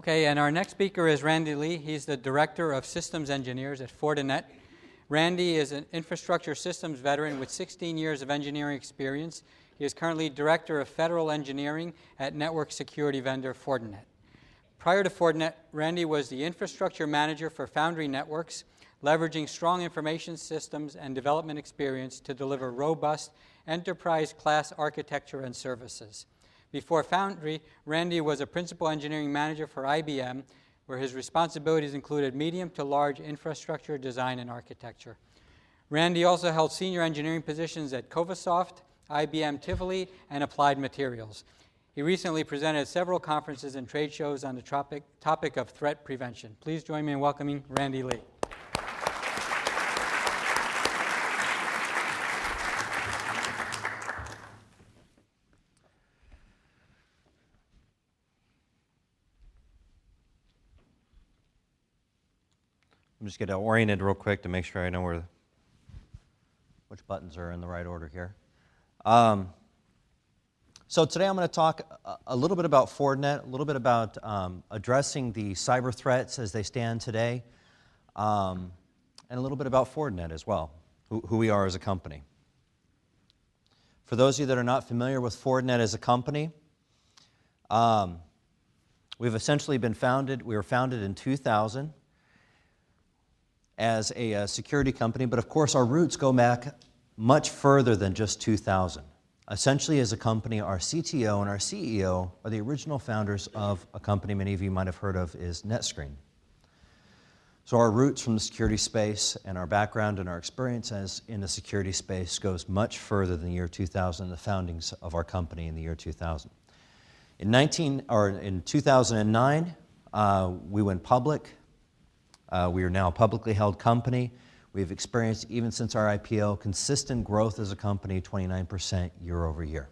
Okay, and our next speaker is Randy Lee. He's the Director of Systems Engineers at Fordent. Randy is an infrastructure systems veteran with 16 years of engineering experience. He is currently Director of Federal Engineering at network security vendor Fordent. Prior to Fordent, Randy was the infrastructure manager for Foundry Networks, leveraging strong information systems and development experience to deliver robust enterprise-class architecture and services. Before Foundry, Randy was a principal engineering manager for IBM, where his responsibilities included medium to large infrastructure design and architecture. Randy also held senior engineering positions at Covasoft, IBM Tivoli, and Applied Materials. He recently presented at several conferences and trade shows on the topic of threat prevention. Please join me in welcoming Randy Lee. I'm just getting oriented real quick to make sure I know which buttons are in the right order here. So today I'm going to talk a little bit about Fordent, a little bit about addressing the cyber threats as they stand today, and a little bit about Fordent as well, who we are as a company. For those of you that are not familiar with Fordent as a company, we've essentially been founded, we were founded in 2000 as a security company, but of course our roots go back much further than just 2000. Essentially, as a company, our CTO and our CEO are the original founders of a company many of you might have heard of is NetScreen. So our roots from the security space and our background and our experience in the security space goes much further than the year 2000, the foundings of our company in the year 2000. In 2009, we went public. We are now a publicly held company. We've experienced, even since our IPO, consistent growth as a company, 29% year over year.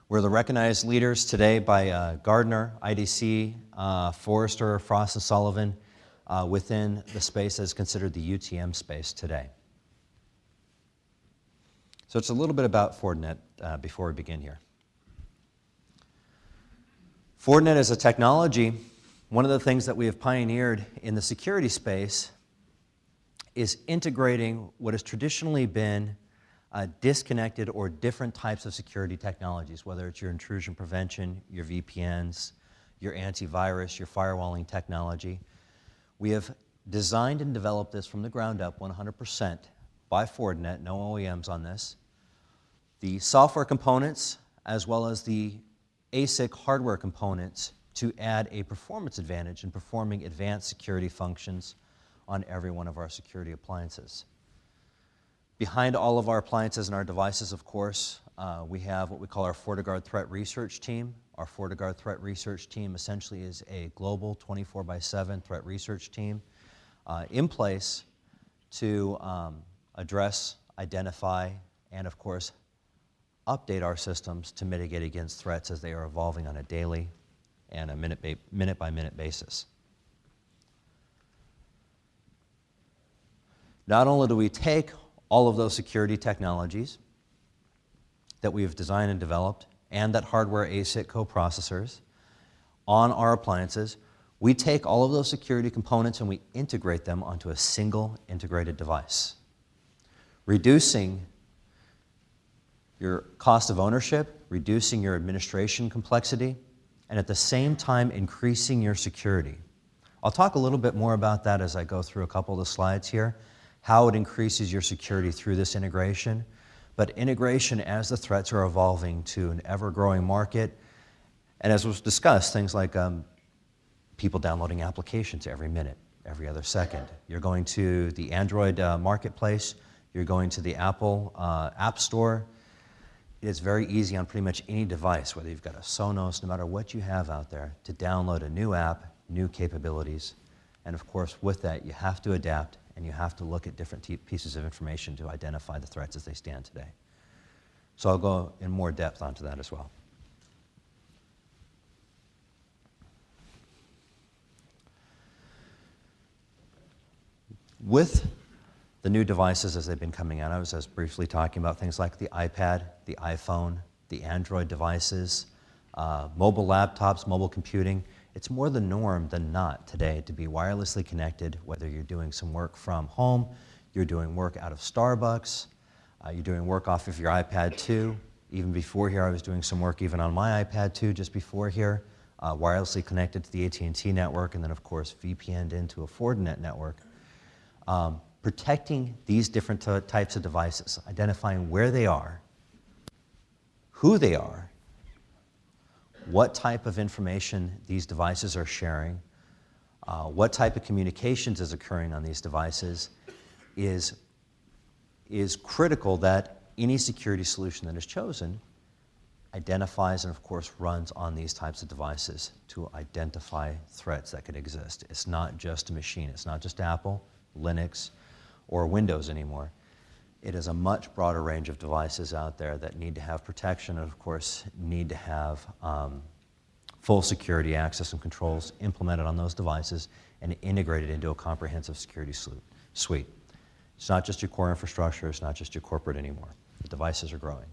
We're the recognized leaders today by Gartner, IDC, Forrester, Frost & Sullivan within the space that is considered the UTM space today. So it's a little bit about Fordent before we begin here. Fordent is a technology. One of the things that we have pioneered in the security space is integrating what has traditionally been disconnected or different types of security technologies, whether it's your intrusion prevention, your VPNs, your antivirus, your firewalling technology. We have designed and developed this from the ground up 100% by Fordent, no OEMs on this. The software components as well as the ASIC hardware components to add a performance advantage in performing advanced security functions on every one of our security appliances. Behind all of our appliances and our devices, of course, we have what we call our FortiGuard Threat Research Team. Our FortiGuard Threat Research Team essentially is a global 24/7 threat research team in place to address, identify, and of course, update our systems to mitigate against threats as they are evolving on a daily and a minute-by-minute basis. Not only do we take all of those security technologies that we've designed and developed and that hardware ASIC coprocessors on our appliances, we take all of those security components and we integrate them onto a single integrated device, reducing your cost of ownership, reducing your administration complexity, and at the same time increasing your security. I'll talk a little bit more about that as I go through a couple of the slides here, how it increases your security through this integration. But integration as the threats are evolving to an ever-growing market, and as was discussed, things like people downloading applications every minute, every other second. You're going to the Android marketplace, you're going to the Apple App Store. It's very easy on pretty much any device, whether you've got a Sonos, no matter what you have out there, to download a new app, new capabilities. And of course, with that, you have to adapt and you have to look at different pieces of information to identify the threats as they stand today. So I'll go in more depth onto that as well. With the new devices as they've been coming out, I was briefly talking about things like the iPad, the iPhone, the Android devices, mobile laptops, mobile computing. It's more the norm than not today to be wirelessly connected, whether you're doing some work from home, you're doing work out of Starbucks, you're doing work off of your iPad 2. Even before here, I was doing some work even on my iPad 2 just before here, wirelessly connected to the AT&T network, and then of course VPN'd into a Fortinet network. Protecting these different types of devices, identifying where they are, who they are, what type of information these devices are sharing, what type of communications is occurring on these devices is critical that any security solution that is chosen identifies and of course runs on these types of devices to identify threats that could exist. It's not just a machine, it's not just Apple, Linux, or Windows anymore. It is a much broader range of devices out there that need to have protection and of course need to have full security access and controls implemented on those devices and integrated into a comprehensive security suite. It's not just your core infrastructure, it's not just your corporate anymore. The devices are growing.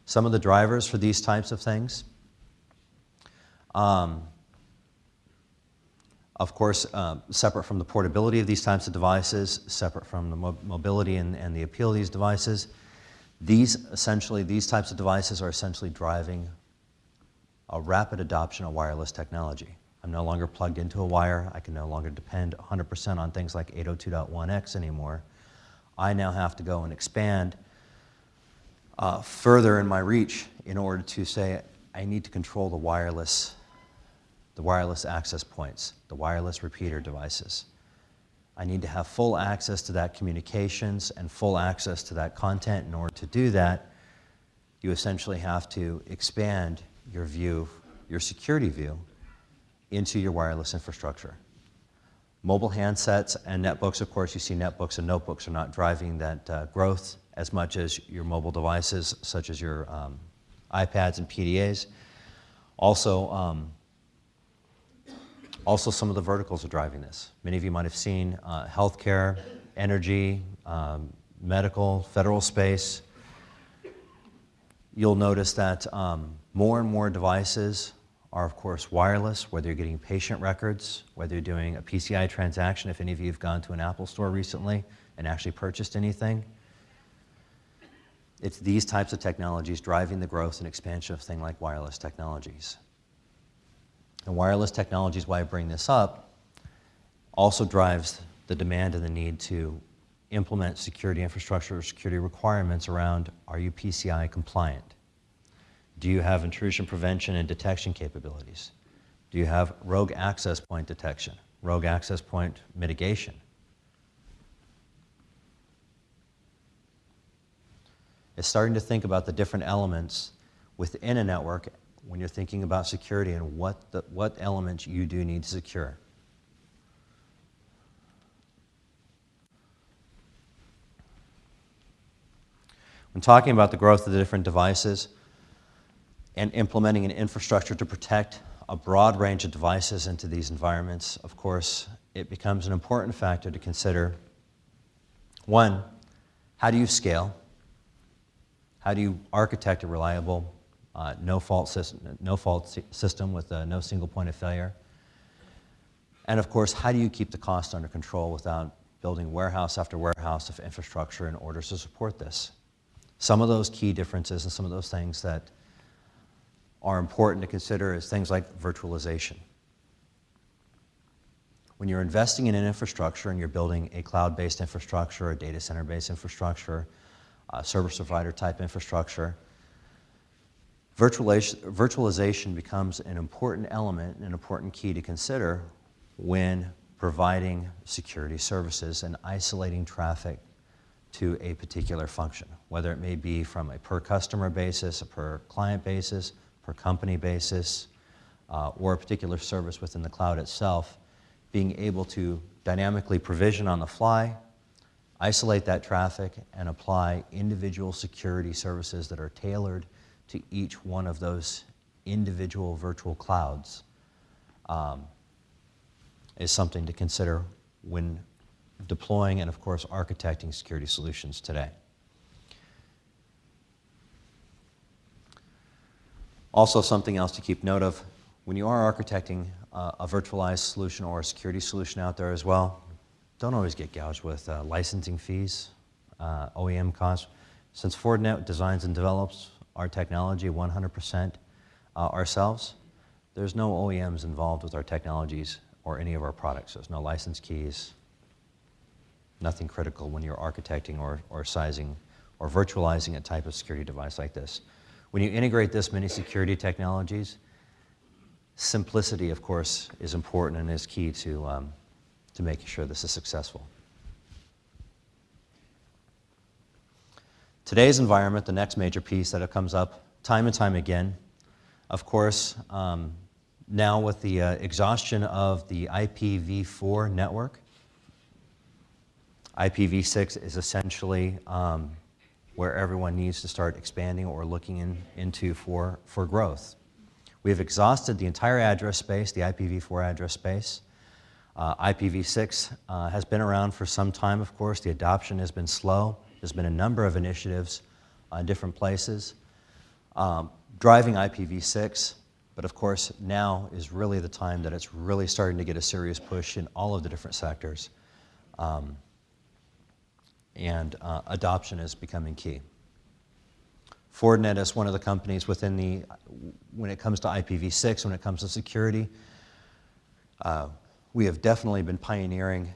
Some of the drivers for these types of things. Of course, separate from the portability of these types of devices, separate from the mobility and the appeal of these devices, these types of devices are essentially driving a rapid adoption of wireless technology. I'm no longer plugged into a wire. I can no longer depend 100% on things like 802.1x anymore. I now have to go and expand further in my reach in order to say I need to control the wireless access points, the wireless repeater devices. I need to have full access to that communications and full access to that content. In order to do that, you essentially have to expand your view, your security view, into your wireless infrastructure. Mobile handsets and netbooks, of course, you see netbooks and notebooks are not driving that growth as much as your mobile devices, such as your iPads and PDAs. Also some of the verticals are driving this. Many of you might have seen healthcare, energy, medical, federal space. You'll notice that more and more devices are, of course, wireless, whether you're getting patient records, whether you're doing a PCI transaction, if any of you have gone to an Apple store recently and actually purchased anything. It's these types of technologies driving the growth and expansion of things like wireless technologies. And wireless technologies, why I bring this up, also drives the demand and the need to implement security infrastructure or security requirements around, are you PCI compliant? Do you have intrusion prevention and detection capabilities? Do you have rogue access point detection, rogue access point mitigation? It's starting to think about the different elements within a network when you're thinking about security and what elements you do need to secure. When talking about the growth of the different devices and implementing an infrastructure to protect a broad range of devices into these environments, of course, it becomes an important factor to consider. One, how do you scale? How do you architect a reliable no-fault system with no single point of failure? And of course, how do you keep the cost under control without building warehouse after warehouse of infrastructure in order to support this? Some of those key differences and some of those things that are important to consider is things like virtualization. When you're investing in an infrastructure and you're building a cloud-based infrastructure, a data center-based infrastructure, a service provider type infrastructure, virtualization becomes an important element, an important key to consider when providing security services and isolating traffic to a particular function, whether it may be from a per customer basis, a per client basis, per company basis, or a particular service within the cloud itself, being able to dynamically provision on the fly, isolate that traffic, and apply individual security services that are tailored to each one of those individual virtual clouds is something to consider when deploying and, of course, architecting security solutions today. Also, something else to keep note of, when you are architecting a virtualized solution or a security solution out there as well, don't always get gouged with licensing fees, OEM costs. Since Fortinet designs and develops our technology 100% ourselves, there's no OEMs involved with our technologies or any of our products. There's no license keys, nothing critical when you're architecting or sizing or virtualizing a type of security device like this. When you integrate this many security technologies, simplicity, of course, is important and is key to making sure this is successful. Today's environment, the next major piece that comes up time and time again, of course, now with the exhaustion of the IPv4 network, IPv6 is essentially where everyone needs to start expanding or looking into for growth. We've exhausted the entire address space, the IPv4 address space. IPv6 has been around for some time, of course. The adoption has been slow. There's been a number of initiatives in different places driving IPv6, but of course now is really the time that it's really starting to get a serious push in all of the different sectors. And adoption is becoming key. Fordent is one of the companies within when it comes to IPv6, when it comes to security, we have definitely been pioneering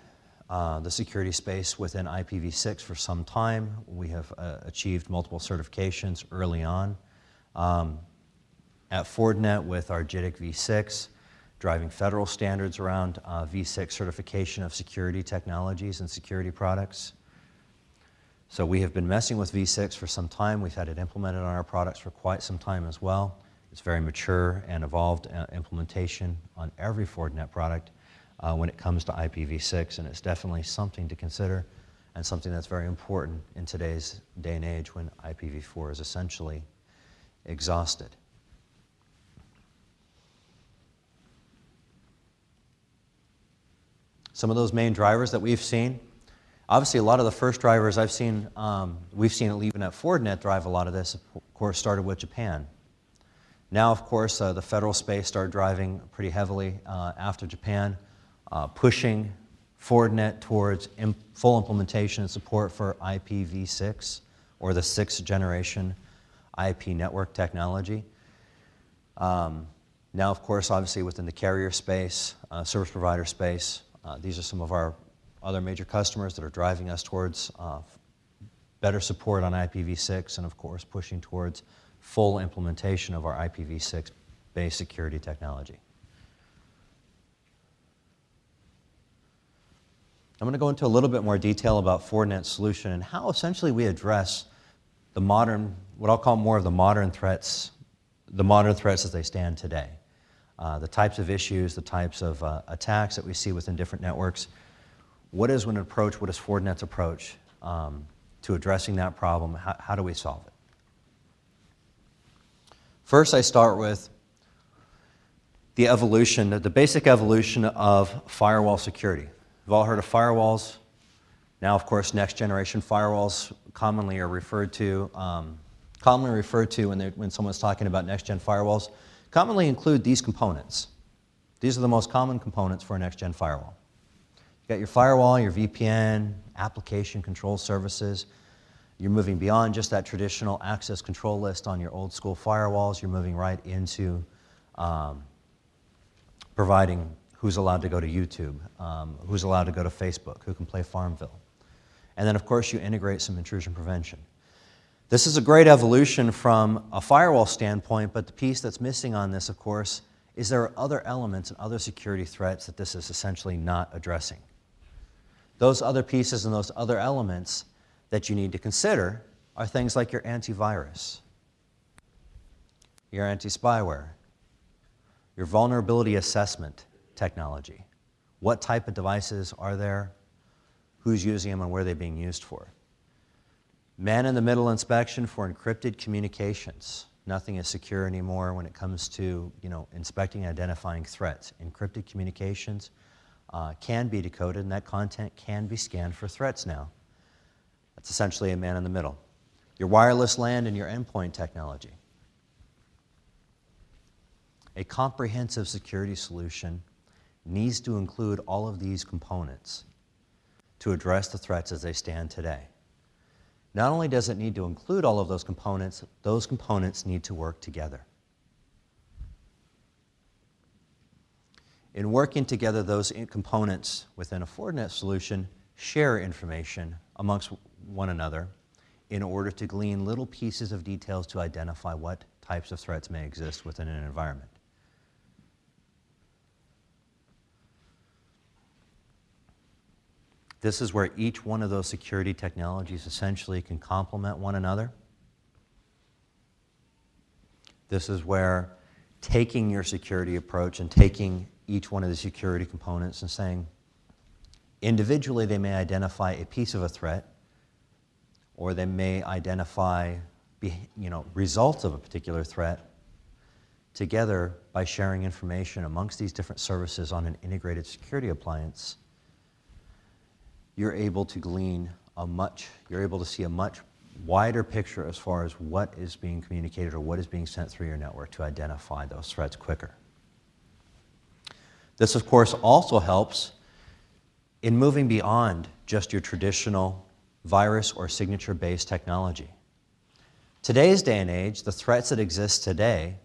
the security space within IPv6 for some time. We have achieved multiple certifications early on. At Fordent with our JITC v6, driving federal standards around v6 certification of security technologies and security products. So we have been messing with v6 for some time. We've had it implemented on our products for quite some time as well. It's very mature and evolved implementation on every Fordent product when it comes to IPv6, and it's definitely something to consider and something that's very important in today's day and age when IPv4 is essentially exhausted. Some of those main drivers that we've seen, obviously a lot of the first drivers I've seen, we've seen it even at Fordent drive a lot of this, of course, started with Japan. Now, of course, the federal space started driving pretty heavily after Japan, pushing Fordent towards full implementation and support for IPv6, or the 6th generation IP network technology. Now, of course, obviously within the carrier space, service provider space, these are some of our other major customers that are driving us towards better support on IPv6 and, of course, pushing towards full implementation of our IPv6-based security technology. I'm going to go into a little bit more detail about Fordent's solution and how essentially we address the modern, what I'll call more of the modern threats as they stand today. The types of issues, the types of attacks that we see within different networks. What is Fordent's approach to addressing that problem? How do we solve it? First, I start with the evolution, the basic evolution of firewall security. We've all heard of firewalls. Now, of course, next generation firewalls commonly referred to when someone's talking about next gen firewalls, commonly include these components. These are the most common components for a next gen firewall. You've got your firewall, your VPN, application control services. You're moving beyond just that traditional access control list on your old school firewalls. You're moving right into providing who's allowed to go to YouTube, who's allowed to go to Facebook, who can play Farmville. And then, of course, you integrate some intrusion prevention. This is a great evolution from a firewall standpoint, but the piece that's missing on this, of course, is there are other elements and other security threats that this is essentially not addressing. Those other pieces and those other elements that you need to consider are things like your antivirus, your anti-spyware, your vulnerability assessment technology. What type of devices are there? Who's using them and where are they being used for? Man-in-the-middle inspection for encrypted communications. Nothing is secure anymore when it comes to inspecting and identifying threats. Encrypted communications can be decoded, and that content can be scanned for threats now. That's essentially a man in the middle. Your wireless LAN and your endpoint technology. A comprehensive security solution needs to include all of these components to address the threats as they stand today. Not only does it need to include all of those components need to work together. In working together, those components within a Fortinet solution share information amongst one another in order to glean little pieces of details to identify what types of threats may exist within an environment. This is where each one of those security technologies essentially can complement one another. This is where taking your security approach and taking each one of the security components and saying, individually they may identify a piece of a threat, or they may identify results of a particular threat. Together, by sharing information amongst these different services on an integrated security appliance, you're able to see a much wider picture as far as what is being communicated or what is being sent through your network to identify those threats quicker. This, of course, also helps in moving beyond just your traditional virus or signature-based technology. Today's day and age, the threats that exist today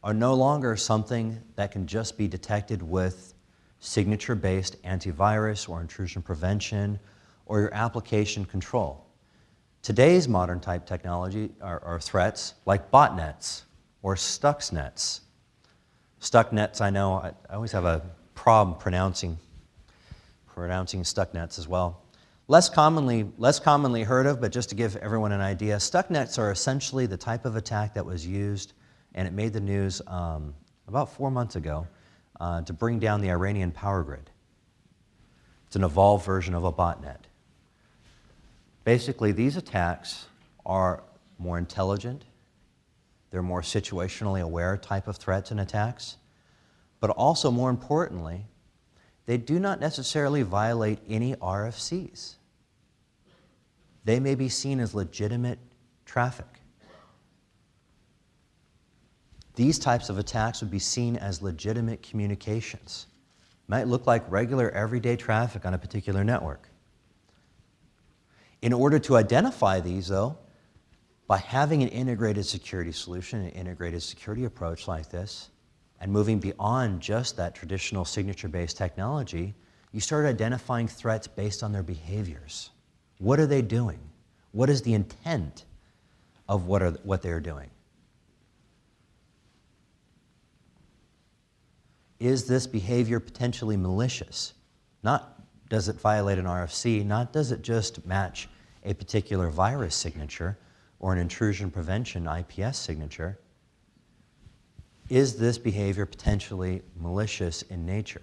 are no longer something that can just be detected with signature-based antivirus or intrusion prevention or your application control. Today's modern type technology are threats like botnets or stuxnets. Stuxnets, I know, I always have a problem pronouncing stuxnets as well. Less commonly heard of, but just to give everyone an idea, stuxnets are essentially the type of attack that was used, and it made the news about 4 months ago, to bring down the Iranian power grid. It's an evolved version of a botnet. Basically, these attacks are more intelligent, they're more situationally aware type of threats and attacks, but also more importantly, they do not necessarily violate any RFCs. They may be seen as legitimate traffic. These types of attacks would be seen as legitimate communications. Might look like regular everyday traffic on a particular network. In order to identify these, though, by having an integrated security solution, an integrated security approach like this, and moving beyond just that traditional signature-based technology, you start identifying threats based on their behaviors. What are they doing? What is the intent of what they're doing? Is this behavior potentially malicious? Not does it violate an RFC, not does it just match a particular virus signature or an intrusion prevention IPS signature. Is this behavior potentially malicious in nature?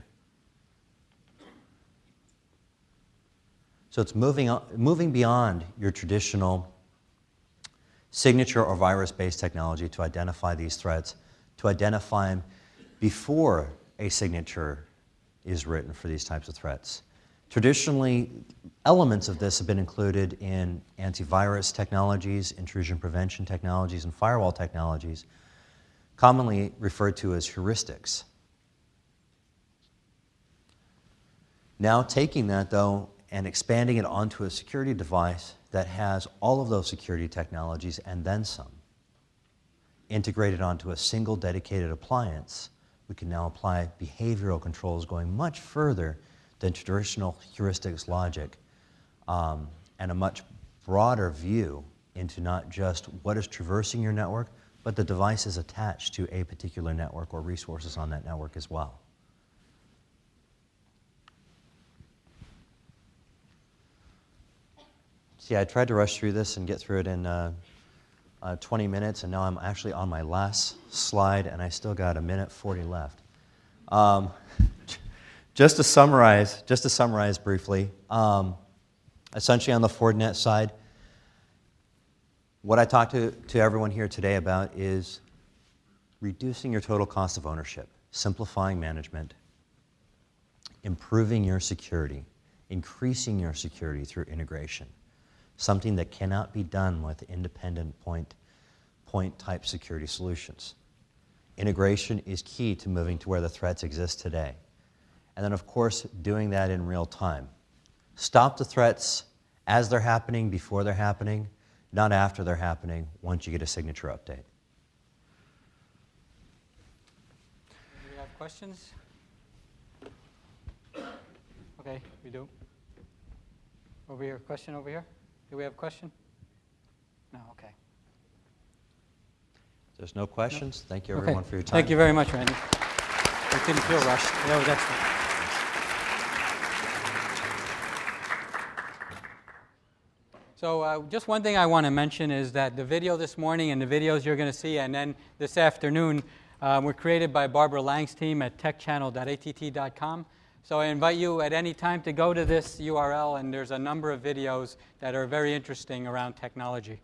So it's moving beyond your traditional signature or virus-based technology to identify these threats, to identify them before a signature is written for these types of threats. Traditionally, elements of this have been included in antivirus technologies, intrusion prevention technologies, and firewall technologies, commonly referred to as heuristics. Now taking that, though, and expanding it onto a security device that has all of those security technologies and then some, integrated onto a single dedicated appliance, we can now apply behavioral controls going much further than traditional heuristics logic, and a much broader view into not just what is traversing your network, but the devices attached to a particular network or resources on that network as well. See, I tried to rush through this and get through it in 20 minutes, and now I'm actually on my last slide, and I still got 1:40 left. Just to summarize briefly, essentially on the Fortinet side, what I talked to everyone here today about is reducing your total cost of ownership, simplifying management, improving your security, increasing your security through integration, something that cannot be done with independent point type security solutions. Integration is key to moving to where the threats exist today. And then, of course, doing that in real time. Stop the threats as they're happening, before they're happening, not after they're happening, once you get a signature update. Do we have questions? Okay, we do. Over here, question over here? Do we have a question? No, okay. If there's no questions, thank you Okay. everyone for your time. Thank you very much, Randy. I didn't feel rushed. That was excellent. So just one thing I want to mention is that the video this morning and the videos you're going to see, and then this afternoon, were created by Barbara Lang's team at techchannel.att.com. So I invite you at any time to go to this URL, and there's a number of videos that are very interesting around technology.